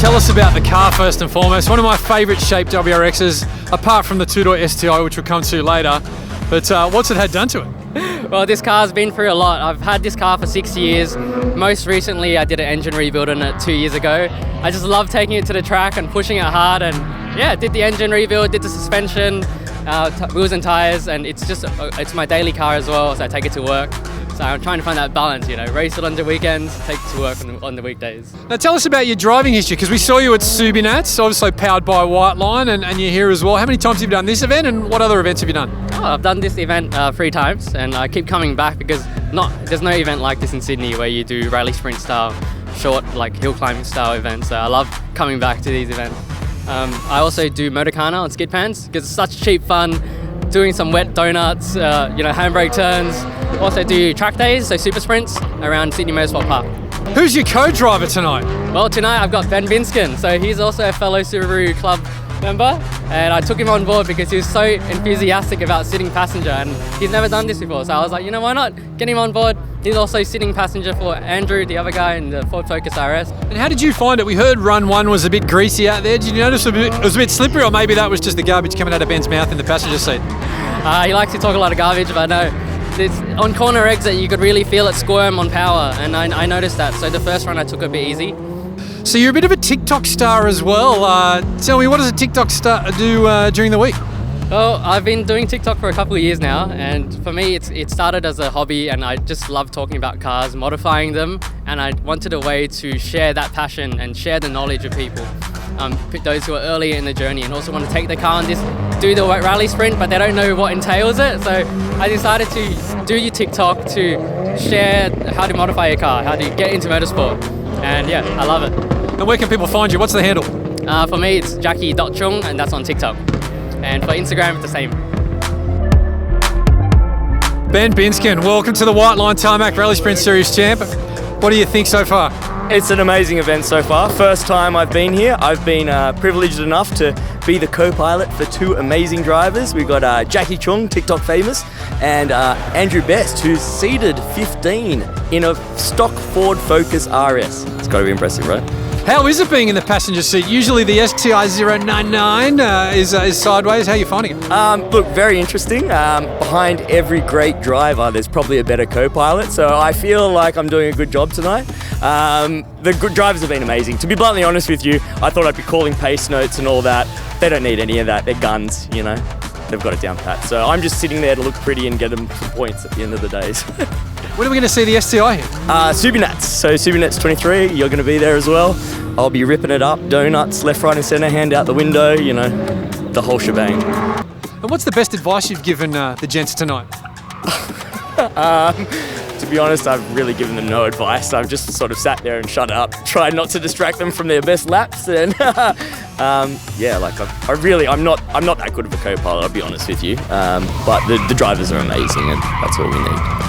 Tell us about the car first and foremost. One of my favourite shaped WRXs, apart from the two-door STI, which we'll come to later. But what's it had done to it? Well, this car's been through a lot. I've had this car for 6 years. Most recently, I did an engine rebuild on it 2 years ago. I just love taking it to the track and pushing it hard, and yeah, did the engine rebuild, did the suspension, wheels and tires, and it's my daily car as well, so I take it to work. So I'm trying to find that balance, race it on the weekends, take it to work on the weekdays. Now tell us about your driving history, because we saw you at Subaru, obviously powered by Whiteline, and you're here as well. How many times have you done this event, and what other events have you done? Oh, I've done this event 3 times, and I keep coming back because there's no event like this in Sydney where you do rally sprint style, short hill climbing style events. So I love coming back to these events. I also do Motorcana on skid pans because it's such cheap fun, doing some wet donuts, handbrake turns. Also do track days, so super sprints around Sydney Motorsport Park. Who's your co-driver tonight? Well, tonight I've got Binskin, so he's also a fellow Subaru club member, and I took him on board because he was so enthusiastic about sitting passenger, and he's never done this before, so I was like, why not get him on board? He's also sitting passenger for Andrew, the other guy in the Ford Focus RS. And how did you find it? We heard run 1 was a bit greasy out there. Did you notice it was a bit slippery, or maybe that was just the garbage coming out of Ben's mouth in the passenger seat? He likes to talk a lot of garbage, but no. On corner exit, you could really feel it squirm on power, and I noticed that. So the first run I took a bit easy. So you're a bit of a TikTok star as well. Tell me, what does a TikTok star do during the week? Well, I've been doing TikTok for a couple of years now, and for me it started as a hobby, and I just love talking about cars, modifying them, and I wanted a way to share that passion and share the knowledge of people. Those who are earlier in the journey and also want to take the car and just do the rally sprint, but they don't know what entails it. So I decided to do your TikTok to share how to modify your car, how to get into motorsport. And yeah, I love it. And where can people find you? What's the handle? For me, it's Jackie.Cheung, and that's on TikTok. And for Instagram, it's the same. Ben Binskin, welcome to the Whiteline Tarmac Rally Sprint Series champ. What do you think so far? It's an amazing event so far. First time I've been here. I've been privileged enough to be the co-pilot for 2 amazing drivers. We've got Jackie Cheung, TikTok famous, and Andrew Best, who's seated 15 in a stock Ford Focus RS. It's got to be impressive, right? How is it being in the passenger seat? Usually the STI 099 is sideways. How are you finding it? Look, very interesting. Behind every great driver, there's probably a better co-pilot, so I feel like I'm doing a good job tonight. The good drivers have been amazing. To be bluntly honest with you, I thought I'd be calling pace notes and all that. They don't need any of that. They're guns, They've got it down pat. So I'm just sitting there to look pretty and get them some points at the end of the days. When are we going to see the STI here? Subaru. So Subaru 23, you're going to be there as well. I'll be ripping it up, donuts, left, right and centre, hand out the window, the whole shebang. And what's the best advice you've given the gents tonight? To be honest, I've really given them no advice. I've just sort of sat there and shut up, tried not to distract them from their best laps, and I'm not that good of a co-pilot, I'll be honest with you. But the drivers are amazing, and that's all we need.